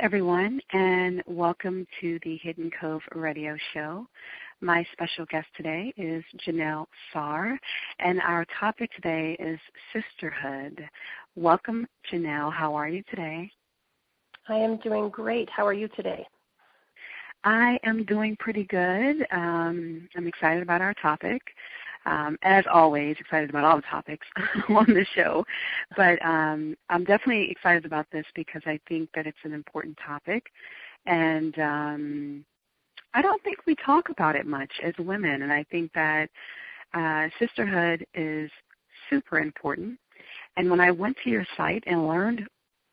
everyone, and welcome to the Hidden Cove Radio Show. My special guest today is Janelle Saar, and our topic today is Sisterhood. Welcome, Janelle. How are you today? I am doing great. How are you today? I am doing pretty good. I'm excited about our topic. As always, excited about all the topics on the show. But I'm definitely excited about this because I think that it's an important topic. And I don't think we talk about it much as women. And I think that sisterhood is super important. And when I went to your site and learned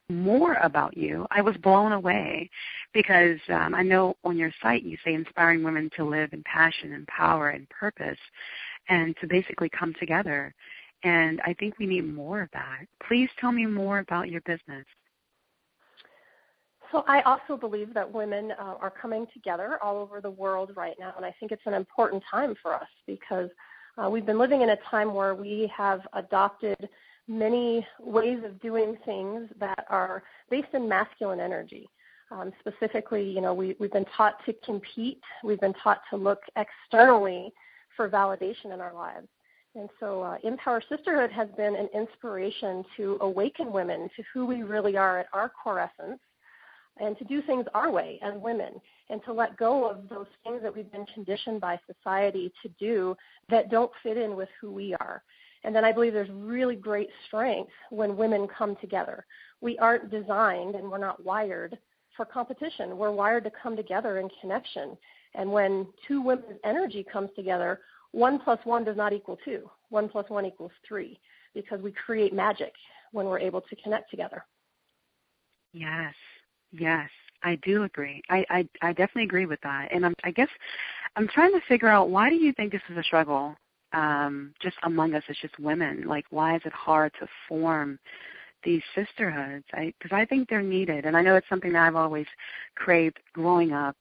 more about you, I was blown away because I know on your site you say inspiring women to live in passion and power and purpose and to basically come together. And I think we need more of that. Please tell me more about your business. So I also believe that women are coming together all over the world right now, and I think it's an important time for us because we've been living in a time where we have adopted many ways of doing things that are based in masculine energy. Specifically, we've been taught to compete. We've been taught to look externally for validation in our lives. And so Empower Sisterhood has been an inspiration to awaken women to who we really are at our core essence and to do things our way as women and to let go of those things that we've been conditioned by society to do that don't fit in with who we are. And then I believe there's really great strength when women come together. We aren't designed and we're not wired for competition. We're wired to come together in connection. And when two women's energy comes together, 1 + 1 does not equal 2. 1 + 1 equals 3 because we create magic when we're able to connect together. Yes, I do agree. I definitely agree with that. And I guess I'm trying to figure out, why do you think this is a struggle just among us as just women? Like, why is it hard to form these sisterhoods? Because I think they're needed. And I know it's something that I've always craved growing up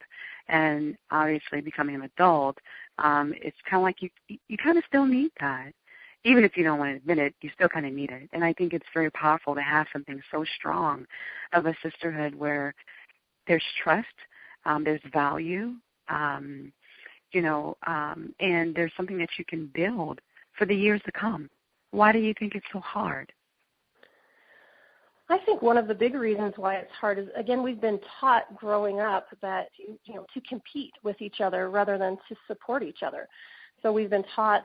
and obviously becoming an adult. It's kind of like you kind of still need that. Even if you don't want to admit it, you still kind of need it. And I think it's very powerful to have something so strong of a sisterhood where there's trust, there's value, and there's something that you can build for the years to come. Why do you think it's so hard? I think one of the big reasons why it's hard is, again, we've been taught growing up that, to compete with each other rather than to support each other. So we've been taught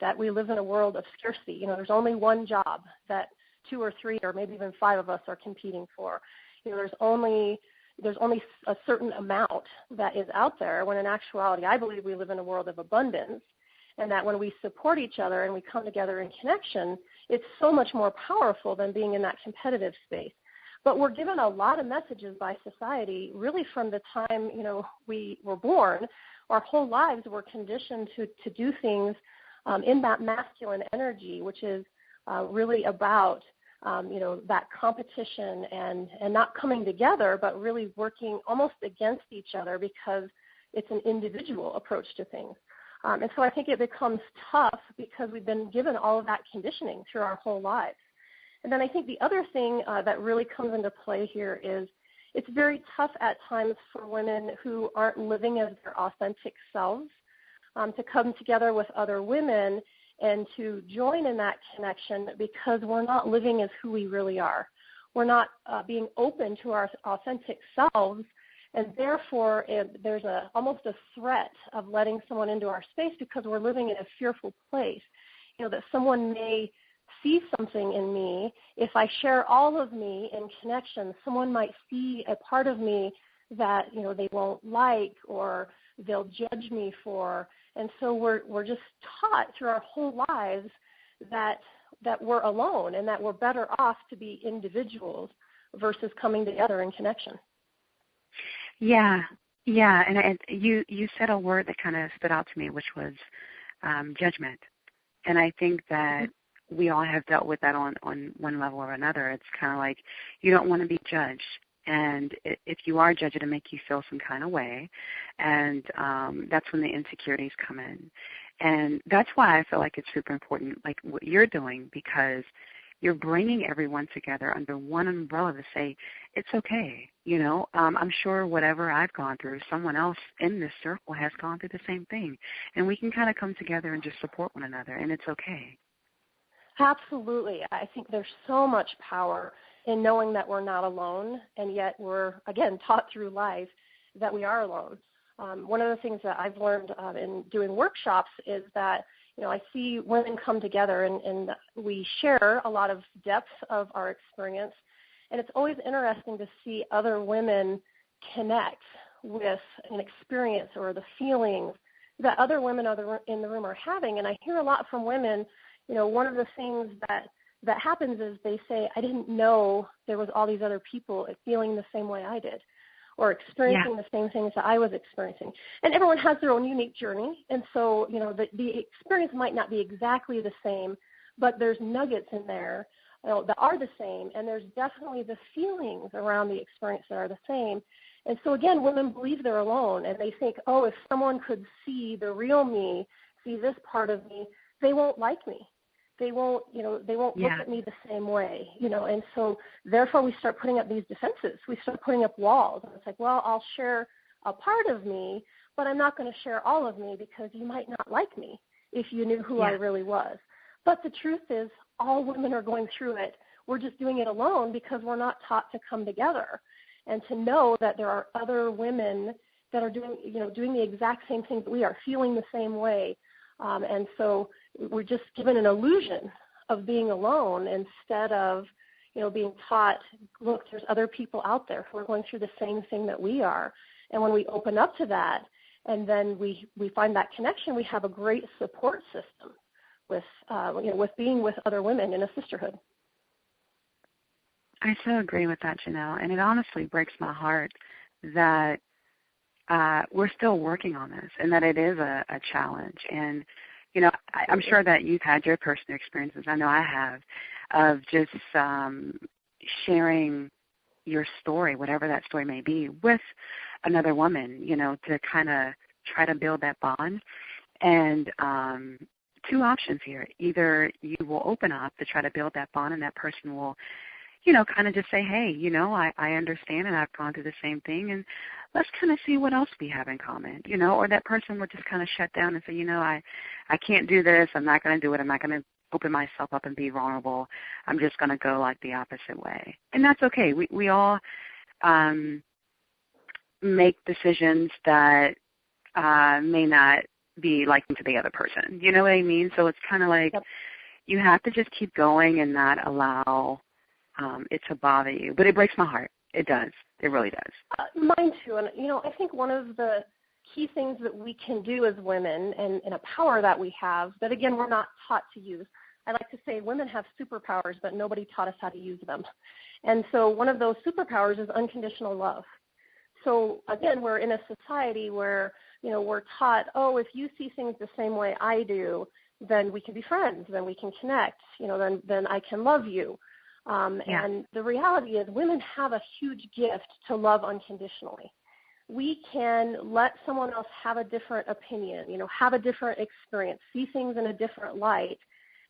that we live in a world of scarcity. There's only one job that 2 or 3 or maybe even 5 of us are competing for. There's only a certain amount that is out there, when in actuality I believe we live in a world of abundance, and that when we support each other and we come together in connection, it's so much more powerful than being in that competitive space. But we're given a lot of messages by society really from the time, we were born. Our whole lives we're conditioned to do things in that masculine energy, which is really about, that competition and not coming together, but really working almost against each other because it's an individual approach to things. And so I think it becomes tough because we've been given all of that conditioning through our whole lives. And then I think the other thing that really comes into play here is it's very tough at times for women who aren't living as their authentic selves to come together with other women and to join in that connection because we're not living as who we really are. We're not being open to our authentic selves, and therefore there's almost a threat of letting someone into our space because we're living in a fearful place, that someone may see something in me. If I share all of me in connection, someone might see a part of me that, they won't like or they'll judge me for. And so we're just taught through our whole lives that we're alone and that we're better off to be individuals versus coming together in connection. Yeah, and you said a word that kind of stood out to me, which was judgment. And I think that we all have dealt with that on one level or another. It's kind of like you don't want to be judged. And if you are judged, it'll make you feel some kind of way. And that's when the insecurities come in. And that's why I feel like it's super important, like what you're doing, because you're bringing everyone together under one umbrella to say, it's okay. You know, I'm sure whatever I've gone through, someone else in this circle has gone through the same thing. And we can kind of come together and just support one another, and it's okay. Absolutely. I think there's so much power in knowing that we're not alone, and yet we're, again, taught through life that we are alone. One of the things that I've learned in doing workshops is that, you know, I see women come together and we share a lot of depth of our experience, and it's always interesting to see other women connect with an experience or the feelings that other women in the room are having. And I hear a lot from women, you know, one of the things that happens is they say, I didn't know there was all these other people feeling the same way I did, or experiencing the same things that I was experiencing. And everyone has their own unique journey. And so, you know, the experience might not be exactly the same, but there's nuggets in there, you know, that are the same. And there's definitely the feelings around the experience that are the same. And so, again, women believe they're alone, and they think, oh, if someone could see the real me, see this part of me, they won't like me. They won't, you know, they won't look at me the same way, you know, and so therefore we start putting up these defenses. We start putting up walls, and it's like, well, I'll share a part of me, but I'm not going to share all of me because you might not like me if you knew who I really was. But the truth is, all women are going through it. We're just doing it alone because we're not taught to come together and to know that there are other women that are doing, you know, doing the exact same things that we are, feeling the same way. And so we're just given an illusion of being alone instead of, you know, being taught, look, there's other people out there who are going through the same thing that we are. And when we open up to that and then we find that connection, we have a great support system with, you know, with being with other women in a sisterhood. I so agree with that, Janelle. And it honestly breaks my heart that we're still working on this and that it is a challenge. And, you know, I'm sure that you've had your personal experiences, I know I have, of just sharing your story, whatever that story may be, with another woman, you know, to kind of try to build that bond. And two options here. Either you will open up to try to build that bond and that person will, you know, kind of just say, hey, you know, I understand and I've gone through the same thing, and let's kind of see what else we have in common, you know, or that person would just kind of shut down and say, you know, I can't do this. I'm not going to do it. I'm not going to open myself up and be vulnerable. I'm just going to go like the opposite way. And that's okay. We all make decisions that may not be liking to the other person. You know what I mean? So it's kind of like you have to just keep going and not allow it to bother you. But it breaks my heart. It does. It really does. Mine too. And, you know, I think one of the key things that we can do as women and a power that we have that, again, we're not taught to use. I like to say women have superpowers, but nobody taught us how to use them. And so one of those superpowers is unconditional love. So, again, we're in a society where, you know, we're taught, oh, if you see things the same way I do, then we can be friends, then we can connect, you know, then I can love you. And the reality is women have a huge gift to love unconditionally. We can let someone else have a different opinion, you know, have a different experience, see things in a different light,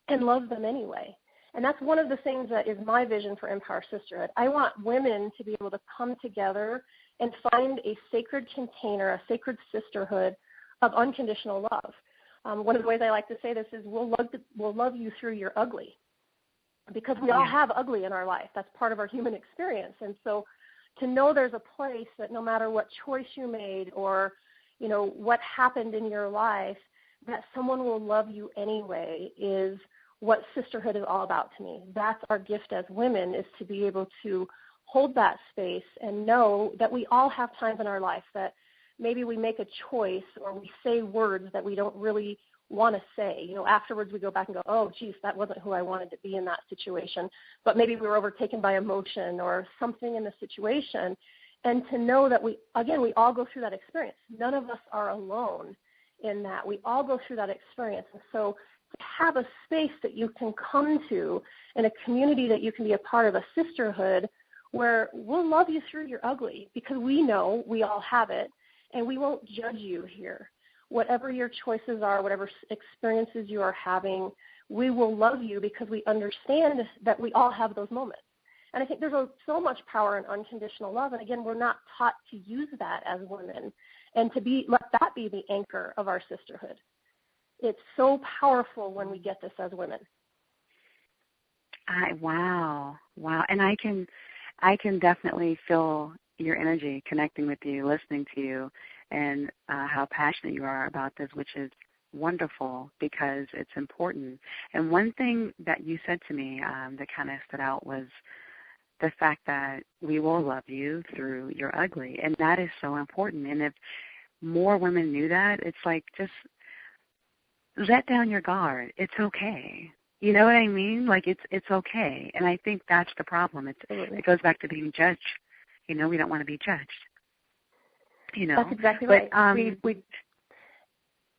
and love them anyway. And that's one of the things that is my vision for Empower Sisterhood. I want women to be able to come together and find a sacred container, a sacred sisterhood of unconditional love. One of the ways I like to say this is we'll love you through your ugly. Because we all have ugly in our life. That's part of our human experience. And so to know there's a place that no matter what choice you made or, you know, what happened in your life, that someone will love you anyway is what sisterhood is all about to me. That's our gift as women, is to be able to hold that space and know that we all have times in our life that maybe we make a choice or we say words that we don't really want to say. You know, afterwards we go back and go, oh, geez, that wasn't who I wanted to be in that situation. But maybe we were overtaken by emotion or something in the situation. And to know that we all go through that experience. None of us are alone in that. We all go through that experience. And so to have a space that you can come to and a community that you can be a part of, a sisterhood where we'll love you through your ugly because we know we all have it and we won't judge you here. Whatever your choices are, whatever experiences you are having, we will love you because we understand that we all have those moments. And I think there's so much power in unconditional love. And again, we're not taught to use that as women and let that be the anchor of our sisterhood. It's so powerful when we get this as women. Wow. And I can definitely feel your energy connecting with you, listening to you, and how passionate you are about this, which is wonderful because it's important. And one thing that you said to me that kind of stood out was the fact that we will love you through your ugly, and that is so important. And if more women knew that, it's like just let down your guard. It's okay. You know what I mean? Like it's okay. And I think that's the problem. It goes back to being judged. You know, we don't want to be judged. You know, that's exactly right.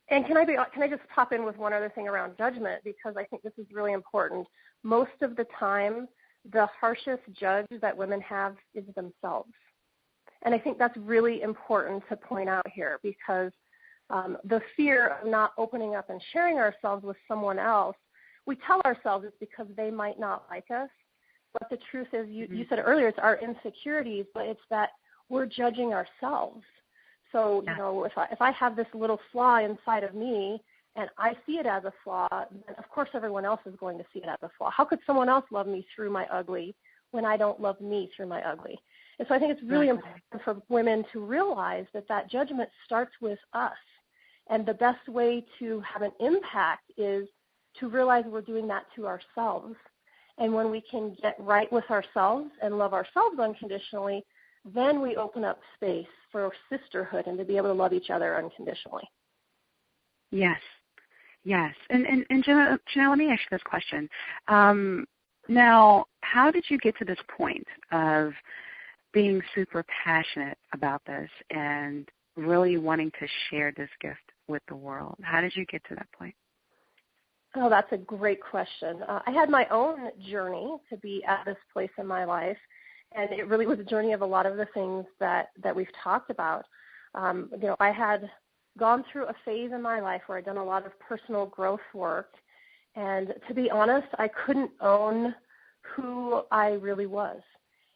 And can I just pop in with one other thing around judgment, because I think this is really important. Most of the time, the harshest judge that women have is themselves. And I think that's really important to point out here, because the fear of not opening up and sharing ourselves with someone else, we tell ourselves it's because they might not like us. But the truth is, you said earlier, it's our insecurities, but it's that we're judging ourselves. So, you know, if I have this little flaw inside of me and I see it as a flaw, then of course everyone else is going to see it as a flaw. How could someone else love me through my ugly when I don't love me through my ugly? And so I think it's really important for women to realize that judgment starts with us. And the best way to have an impact is to realize we're doing that to ourselves. And when we can get right with ourselves and love ourselves unconditionally, then we open up space for sisterhood and to be able to love each other unconditionally. Yes. And Janelle, let me ask you this question. Now, how did you get to this point of being super passionate about this and really wanting to share this gift with the world? How did you get to that point? Oh, that's a great question. I had my own journey to be at this place in my life, and it really was a journey of a lot of the things that we've talked about. I had gone through a phase in my life where I'd done a lot of personal growth work, and to be honest, I couldn't own who I really was.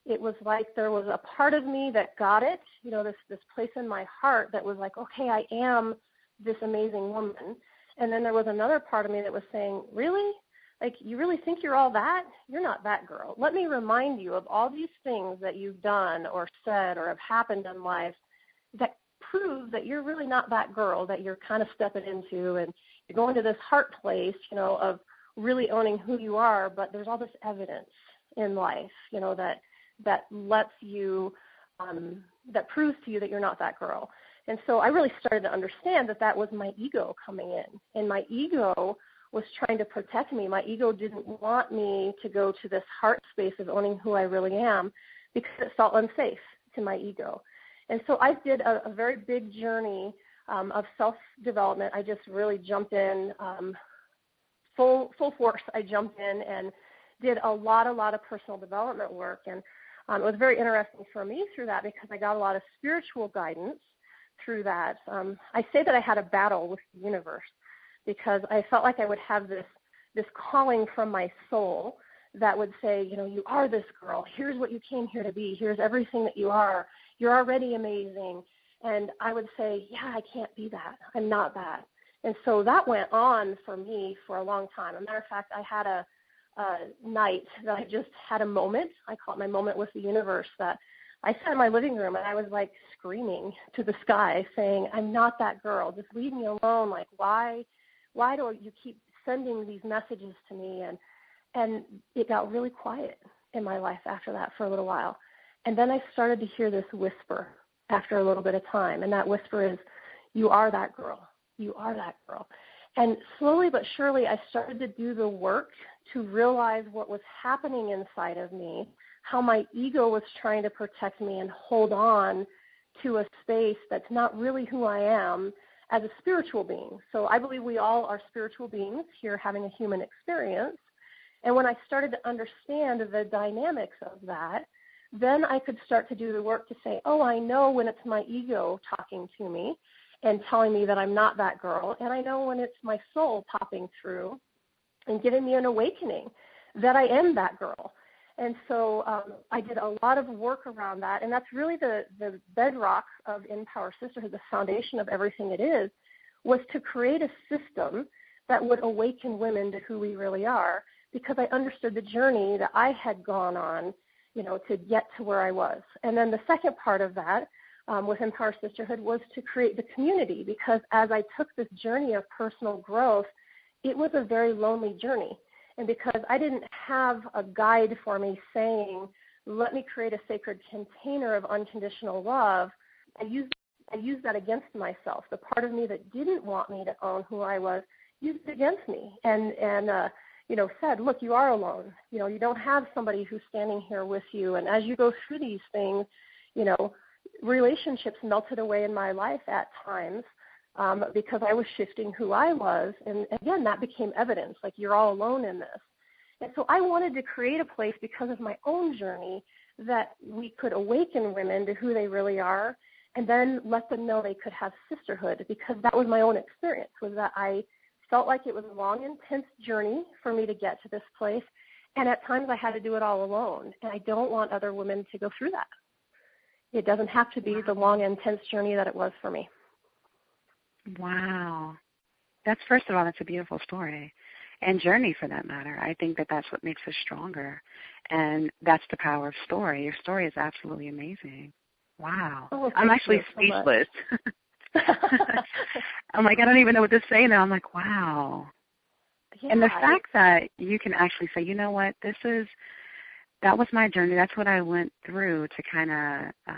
It was like there was a part of me that got it, this place in my heart that was like, okay, I am this amazing woman. And then there was another part of me that was saying, really? Like, you really think you're all that? You're not that girl. Let me remind you of all these things that you've done or said or have happened in life that prove that you're really not that girl that you're kind of stepping into, and you're going to this heart place, of really owning who you are, but there's all this evidence in life, that lets you, that proves to you that you're not that girl. And so I really started to understand that was my ego coming in. And my ego was trying to protect me. My ego didn't want me to go to this heart space of owning who I really am because it felt unsafe to my ego. And so I did a very big journey of self-development. I just really jumped in full force. I jumped in and did a lot of personal development work. And it was very interesting for me through that because I got a lot of spiritual guidance through that. I say that I had a battle with the universe because I felt like I would have this calling from my soul that would say, you are this girl. Here's what you came here to be. Here's everything that you are. You're already amazing. And I would say, yeah, I can't be that. I'm not that. And so that went on for me for a long time. As a matter of fact, I had a night that I just had a moment. I call it my moment with the universe, that I sat in my living room and I was like screaming to the sky saying, I'm not that girl. Just leave me alone. Like, why do you keep sending these messages to me? And it got really quiet in my life after that for a little while. And then I started to hear this whisper after a little bit of time. And that whisper is, you are that girl. You are that girl. And slowly but surely I started to do the work to realize what was happening inside of me, how my ego was trying to protect me and hold on to a space that's not really who I am as a spiritual being. So I believe we all are spiritual beings here having a human experience. And when I started to understand the dynamics of that, then I could start to do the work to say, oh, I know when it's my ego talking to me and telling me that I'm not that girl. And I know when it's my soul popping through and given me an awakening that I am that girl. And so I did a lot of work around that, and that's really the bedrock of Empower Sisterhood, the foundation of everything it is, was to create a system that would awaken women to who we really are, because I understood the journey that I had gone on, to get to where I was. And then the second part of that with Empower Sisterhood was to create the community, because as I took this journey of personal growth, it was a very lonely journey. And because I didn't have a guide for me saying, let me create a sacred container of unconditional love, I used that against myself. The part of me that didn't want me to own who I was used it against me and said, look, you are alone. You don't have somebody who's standing here with you. And as you go through these things, relationships melted away in my life at times because I was shifting who I was. And again, that became evidence, like you're all alone in this. And so I wanted to create a place because of my own journey that we could awaken women to who they really are, and then let them know they could have sisterhood, because that was my own experience, was that I felt like it was a long, intense journey for me to get to this place, and at times I had to do it all alone, and I don't want other women to go through that. It doesn't have to be the long, intense journey that it was for me. Wow. First of all, that's a beautiful story, and journey for that matter. I think that that's what makes us stronger, and that's the power of story. Your story is absolutely amazing. Wow. Oh, I'm actually speechless. I'm like, I don't even know what to say now. I'm like, wow. Yeah, and the fact that you can actually say, you know what, that was my journey. That's what I went through to kind of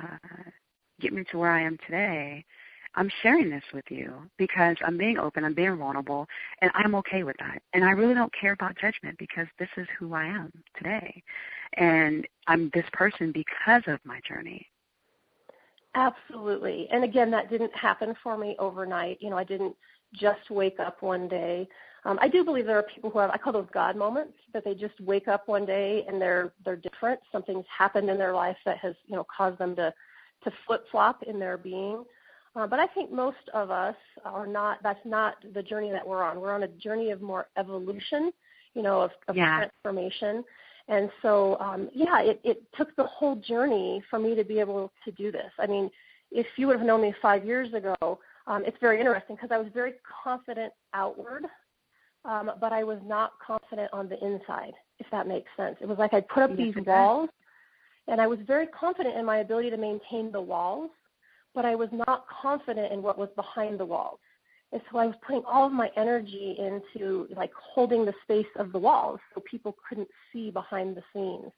get me to where I am today. I'm sharing this with you because I'm being open, I'm being vulnerable, and I'm okay with that. And I really don't care about judgment, because this is who I am today. And I'm this person because of my journey. Absolutely. And again, that didn't happen for me overnight. I didn't just wake up one day. I do believe there are people who I call those God moments, that they just wake up one day and they're different. Something's happened in their life that has, caused them to flip-flop in their being. But I think most of us are not, that's not the journey that we're on. We're on a journey of more evolution, of transformation. And so, it took the whole journey for me to be able to do this. I mean, if you would have known me 5 years ago, it's very interesting, because I was very confident outward, but I was not confident on the inside, if that makes sense. It was like I'd put up these walls, and I was very confident in my ability to maintain the walls, but I was not confident in what was behind the walls. And so I was putting all of my energy into like holding the space of the walls so people couldn't see behind the scenes.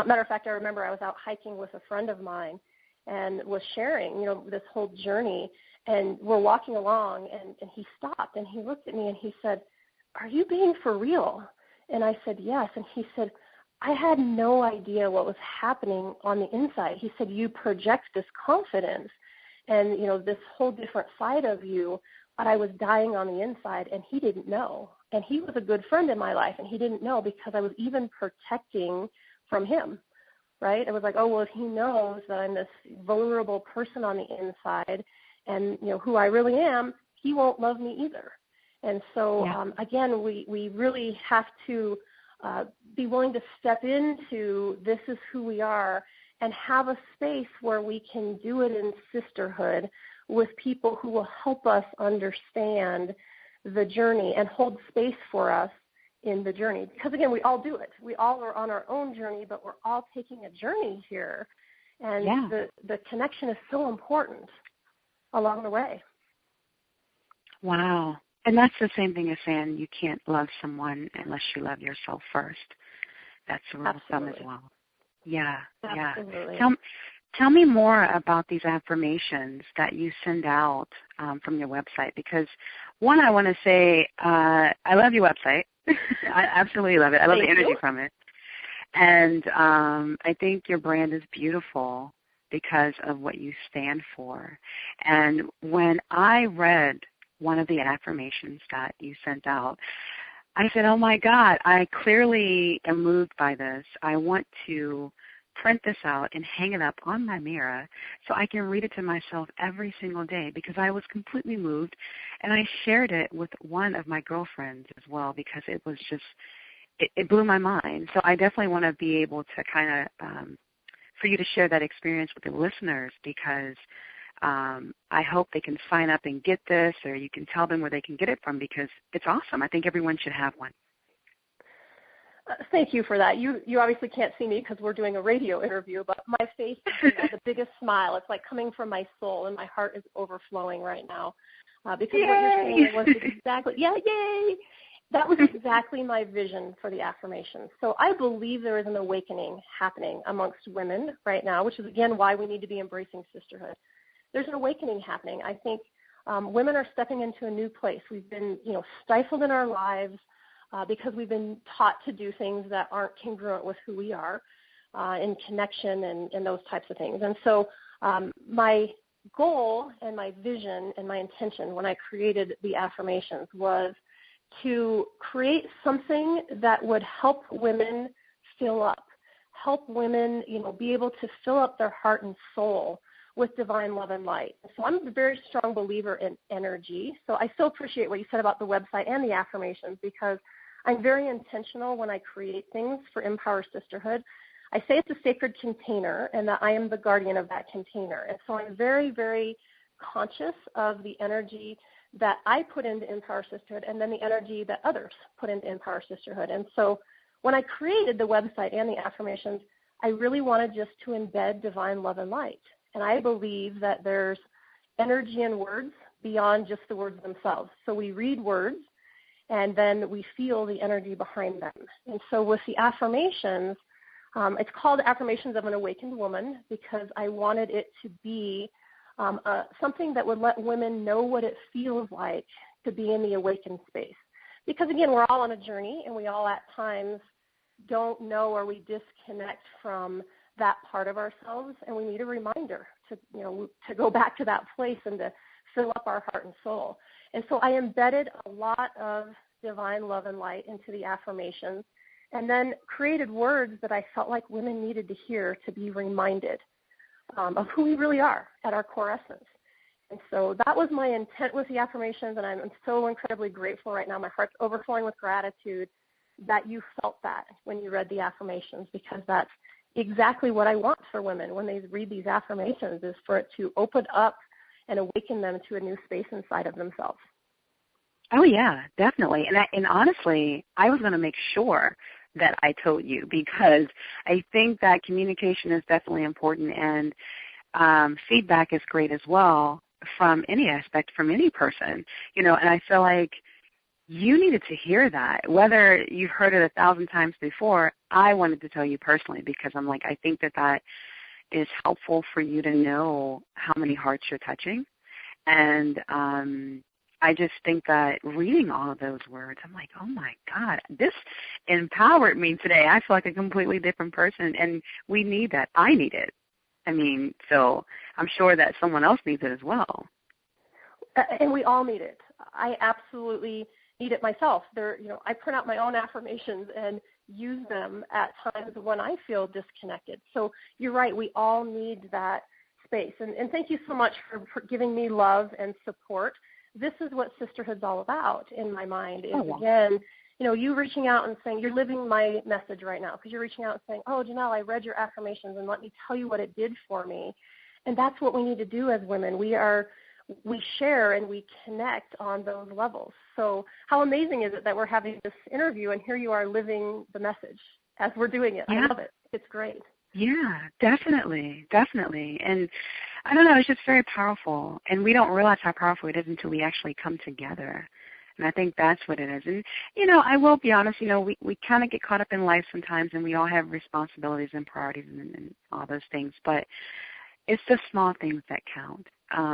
Matter of fact, I remember I was out hiking with a friend of mine and was sharing, this whole journey. And we're walking along, and he stopped, and he looked at me, and he said, "Are you being for real?" And I said, "Yes." And he said, "I had no idea what was happening on the inside." He said, "You project this confidence and, this whole different side of you, but I was dying on the inside, and he didn't know." And he was a good friend in my life, and he didn't know, because I was even protecting from him, right? It was like, oh, well, if he knows that I'm this vulnerable person on the inside and, who I really am, he won't love me either. And so, again, we really have to be willing to step into this is who we are, and have a space where we can do it in sisterhood with people who will help us understand the journey and hold space for us in the journey. Because, again, we all do it. We all are on our own journey, but we're all taking a journey here. And the connection is so important along the way. Wow. And that's the same thing as saying you can't love someone unless you love yourself first. That's a rule of thumb as well. Yeah, absolutely. Yeah. Tell me more about these affirmations that you send out from your website, because, one, I want to say I love your website. I absolutely love it. I love the energy from it. And I think your brand is beautiful because of what you stand for. And when I read one of the affirmations that you sent out, I said, oh, my God, I clearly am moved by this. I want to print this out and hang it up on my mirror so I can read it to myself every single day, because I was completely moved, and I shared it with one of my girlfriends as well, because it was just, it blew my mind. So I definitely want to be able to kind of, for you to share that experience with the listeners, because I hope they can sign up and get this, or you can tell them where they can get it from, because it's awesome. I think everyone should have one. Thank you for that. You obviously can't see me because we're doing a radio interview, but my face has the biggest smile. It's like coming from my soul, and my heart is overflowing right now. Because Yay! What you're saying was exactly, yay! That was exactly my vision for the affirmations. So I believe there is an awakening happening amongst women right now, which is, again, why we need to be embracing sisterhood. There's an awakening happening. I think women are stepping into a new place. We've been, stifled in our lives because we've been taught to do things that aren't congruent with who we are in connection and those types of things. And so my goal and my vision and my intention when I created the affirmations was to create something that would help women fill up, help women, be able to fill up their heart and soul with divine love and light. So I'm a very strong believer in energy. So I still appreciate what you said about the website and the affirmations, because I'm very intentional when I create things for Empower Sisterhood. I say it's a sacred container and that I am the guardian of that container. And so I'm very, very conscious of the energy that I put into Empower Sisterhood and then the energy that others put into Empower Sisterhood. And so when I created the website and the affirmations, I really wanted just to embed divine love and light. And I believe that there's energy in words beyond just the words themselves. So we read words, and then we feel the energy behind them. And so with the affirmations, it's called Affirmations of an Awakened Woman, because I wanted it to be something that would let women know what it feels like to be in the awakened space. Because, again, we're all on a journey, and we all at times don't know, or we disconnect from that part of ourselves, and we need a reminder to go back to that place and to fill up our heart and soul. And so I embedded a lot of divine love and light into the affirmations, and then created words that I felt like women needed to hear to be reminded of who we really are at our core essence. And so that was my intent with the affirmations, and I'm so incredibly grateful right now. My heart's overflowing with gratitude that you felt that when you read the affirmations, because that's exactly what I want for women when they read these affirmations, is for it to open up and awaken them to a new space inside of themselves. Oh, yeah, definitely. And honestly, I was going to make sure that I told you, because I think that communication is definitely important, and feedback is great as well from any aspect, from any person, and I feel like you needed to hear that. Whether you've heard it 1,000 times before, I wanted to tell you personally, because I'm like, I think that is helpful for you to know how many hearts you're touching. And I just think that reading all of those words, I'm like, oh, my God, this empowered me today. I feel like a completely different person, and we need that. I need it. So I'm sure that someone else needs it as well. And we all need it. I absolutely need it myself. I print out my own affirmations and use them at times when I feel disconnected. So you're right, we all need that space. And thank you so much for giving me love and support. This is what sisterhood's all about in my mind, is, again, you reaching out and saying, you're living my message right now, because you're reaching out and saying, oh, Janelle, I read your affirmations, and let me tell you what it did for me. And that's what we need to do as women. We share and we connect on those levels. So how amazing is it that we're having this interview, and here you are living the message as we're doing it. Yeah. I love it. It's great. Yeah, definitely. And I don't know, it's just very powerful. And we don't realize how powerful it is until we actually come together. And I think that's what it is. And, I will be honest, we kind of get caught up in life sometimes, and we all have responsibilities and priorities and all those things. But it's the small things that count.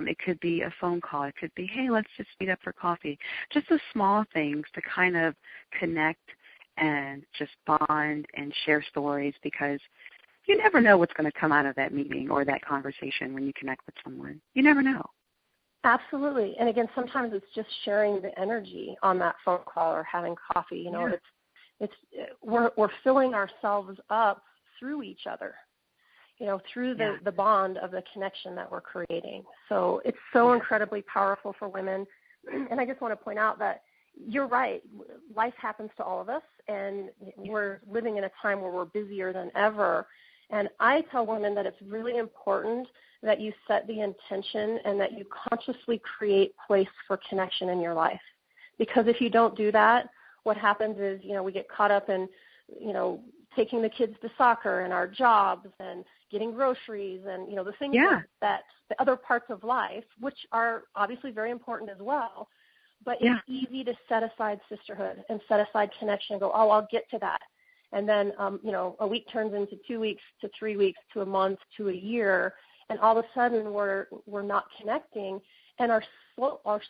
It could be a phone call. It could be, hey, let's just meet up for coffee. Just the small things to kind of connect and just bond and share stories, because you never know what's going to come out of that meeting or that conversation when you connect with someone. You never know. Absolutely. And again, sometimes it's just sharing the energy on that phone call or having coffee. We're filling ourselves up through each other. through the bond of the connection that we're creating. So it's so incredibly powerful for women. And I just want to point out that you're right. Life happens to all of us, and we're living in a time where we're busier than ever. And I tell women that it's really important that you set the intention and that you consciously create place for connection in your life. Because if you don't do that, what happens is, we get caught up in, taking the kids to soccer and our jobs and getting groceries and, the things that the other parts of life, which are obviously very important as well. But it's easy to set aside sisterhood and set aside connection and go, I'll get to that. And then, a week turns into 2 weeks to 3 weeks to a month to a year. And all of a sudden we're not connecting. And our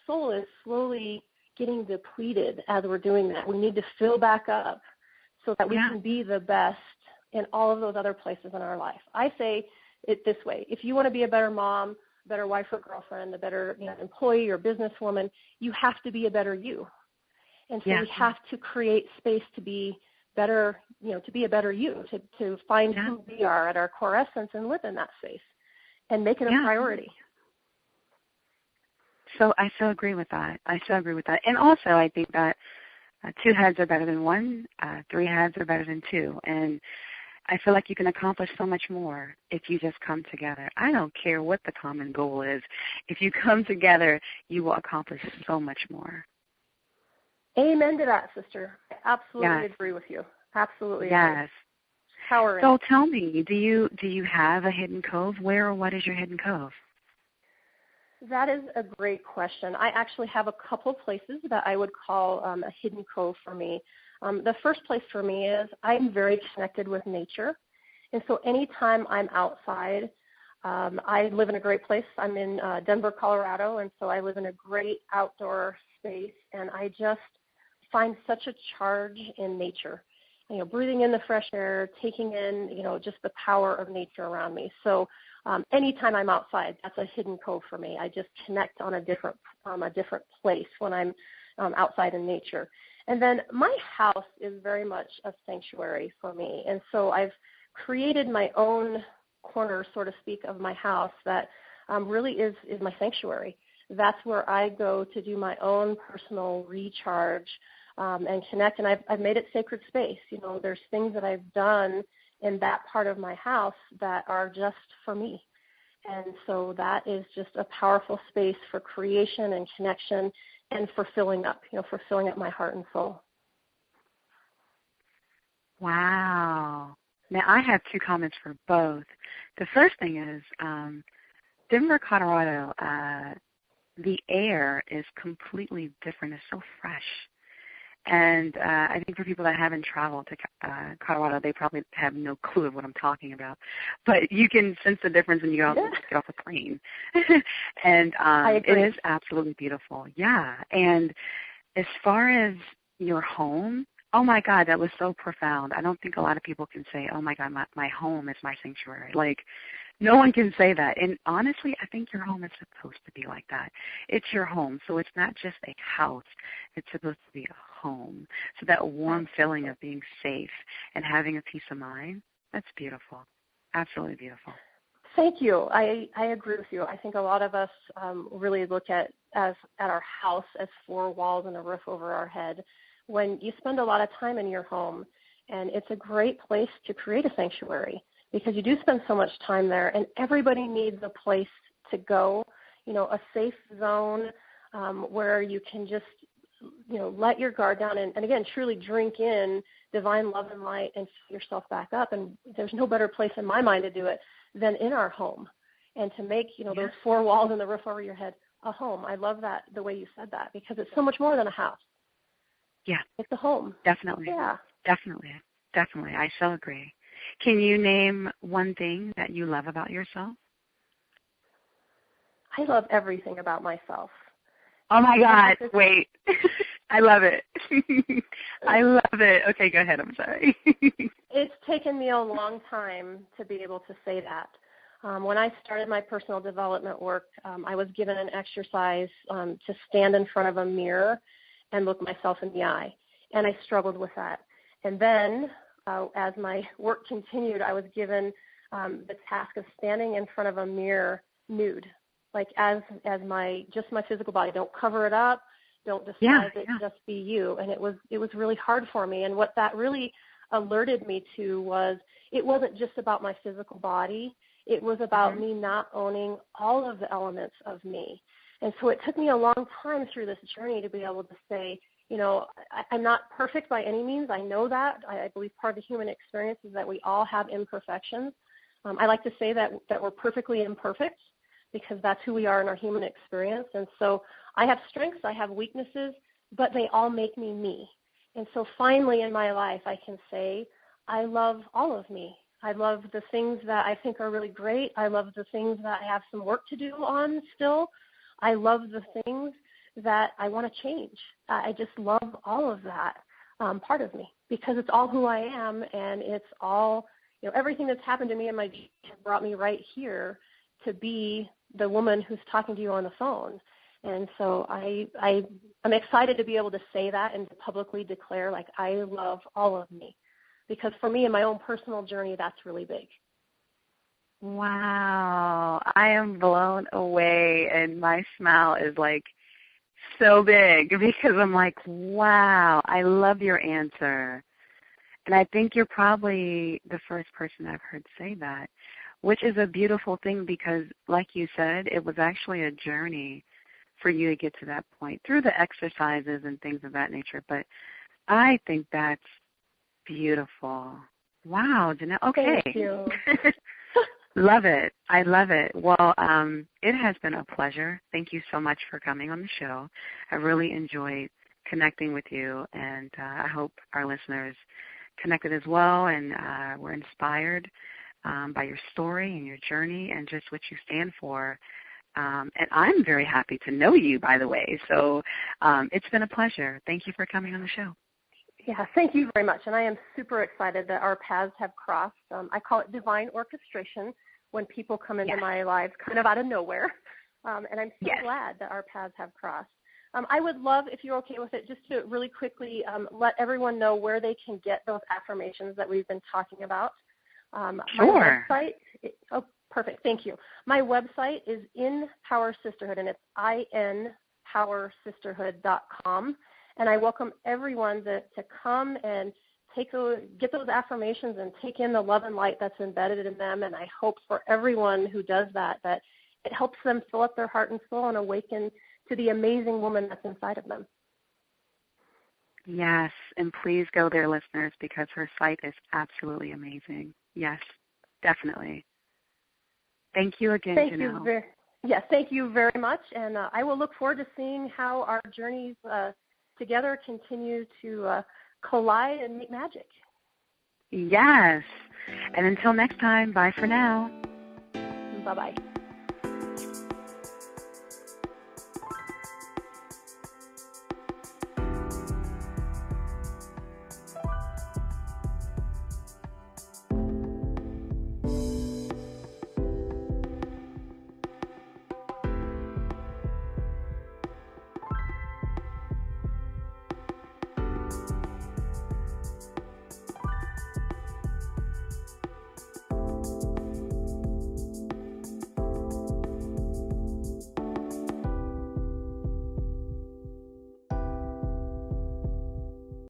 soul is slowly getting depleted as we're doing that. We need to fill back up so that we can be the best in all of those other places in our life. I say it this way. If you want to be a better mom, better wife or girlfriend, a better employee or businesswoman, you have to be a better you. And so we have to create space to be better, to be a better you, to find who we are at our core essence and live in that space and make it a priority. So I so agree with that. And also I think that 2 heads are better than 1, 3 heads are better than 2. And I feel like you can accomplish so much more if you just come together. I don't care what the common goal is. If you come together, you will accomplish so much more. Amen to that, sister. I absolutely agree with you. Absolutely. Yes. Power. So tell me, do you have a hidden cove? Where or what is your hidden cove? That is a great question. I actually have a couple places that I would call a hidden cove for me. The first place for me is I'm very connected with nature. And so anytime I'm outside, I live in a great place. I'm in Denver, Colorado, and so I live in a great outdoor space, and I just find such a charge in nature. Breathing in the fresh air, taking in, just the power of nature around me. So anytime I'm outside, that's a hidden cove for me. I just connect on a different place when I'm outside in nature. And then my house is very much a sanctuary for me. And so I've created my own corner, so to speak, of my house that really is my sanctuary. That's where I go to do my own personal recharge and connect. And I've made it sacred space. There's things that I've done in that part of my house that are just for me. And so that is just a powerful space for creation and connection and for filling up my heart and soul. Wow. Now, I have 2 comments for both. The first thing is Denver, Colorado, the air is completely different. It's so fresh. And I think for people that haven't traveled to Colorado, they probably have no clue of what I'm talking about. But you can sense the difference when you get off the plane. And it is absolutely beautiful. Yeah. And as far as your home, oh, my God, that was so profound. I don't think a lot of people can say, oh, my God, my home is my sanctuary. Like, no one can say that. And honestly, I think your home is supposed to be like that. It's your home, so it's not just a house. It's supposed to be a home. So that warm feeling of being safe and having a peace of mind, that's beautiful. Absolutely beautiful. Thank you. I agree with you. I think a lot of us really look at our house as 4 walls and a roof over our head. When you spend a lot of time in your home, and it's a great place to create a sanctuary because you do spend so much time there, and everybody needs a place to go, a safe zone where you can just, let your guard down and again, truly drink in divine love and light and fill yourself back up. And there's no better place in my mind to do it than in our home and to make, those 4 walls and the roof over your head a home. I love that, the way you said that, because it's so much more than a house. Yeah. It's a home. Definitely. Yeah. Definitely. I so agree. Can you name one thing that you love about yourself? I love everything about myself. Oh, my God. Wait. I love it. I love it. Okay, go ahead. I'm sorry. It's taken me a long time to be able to say that. When I started my personal development work, I was given an exercise to stand in front of a mirror and look myself in the eye, and I struggled with that. And then as my work continued, I was given the task of standing in front of a mirror nude, like as my physical body. Don't cover it up. Don't disguise it. Just be you. And it was really hard for me. And what that really alerted me to was it wasn't just about my physical body. It was about me not owning all of the elements of me. And so it took me a long time through this journey to be able to say, you know, I'm not perfect by any means. I know that. I believe part of the human experience is that we all have imperfections. I like to say that we're perfectly imperfect because that's who we are in our human experience. And so I have strengths, I have weaknesses, but they all make me me. And so finally in my life I can say I love all of me. I love the things that I think are really great. I love the things that I have some work to do on still. I love the things that I want to change. I just love all of that part of me because it's all who I am, and it's all, you know, everything that's happened to me in my life has brought me right here to be the woman who's talking to you on the phone. And so I'm excited to be able to say that and to publicly declare, like, I love all of me. Because for me in my own personal journey, that's really big. Wow. I am blown away, and my smile is like so big because I'm like, wow, I love your answer. And I think you're probably the first person I've heard say that, which is a beautiful thing because, like you said, it was actually a journey for you to get to that point through the exercises and things of that nature. But I think that's beautiful. Wow, Janelle. Okay. Thank you. Love it. I love it. Well, it has been a pleasure. Thank you so much for coming on the show. I really enjoyed connecting with you, and I hope our listeners connected as well and were inspired by your story and your journey and just what you stand for. And I'm very happy to know you, by the way. So it's been a pleasure. Thank you for coming on the show. Yeah, thank you very much. And I am super excited that our paths have crossed. I call it divine orchestration when people come into my lives kind of out of nowhere. And I'm so glad that our paths have crossed. I would love, if you're okay with it, just to really quickly let everyone know where they can get those affirmations that we've been talking about. Sure. My website, perfect, thank you. My website is In Power Sisterhood, and it's inpowersisterhood.com. And I welcome everyone to come and get those affirmations and take in the love and light that's embedded in them. And I hope for everyone who does that it helps them fill up their heart and soul and awaken to the amazing woman that's inside of them. Yes, and please go there, listeners, because her site is absolutely amazing. Yes, definitely. Thank you again, Janelle. Thank you very much. And I will look forward to seeing how our journeys together continue to collide and make magic. Yes. And until next time, bye for now. Bye-bye.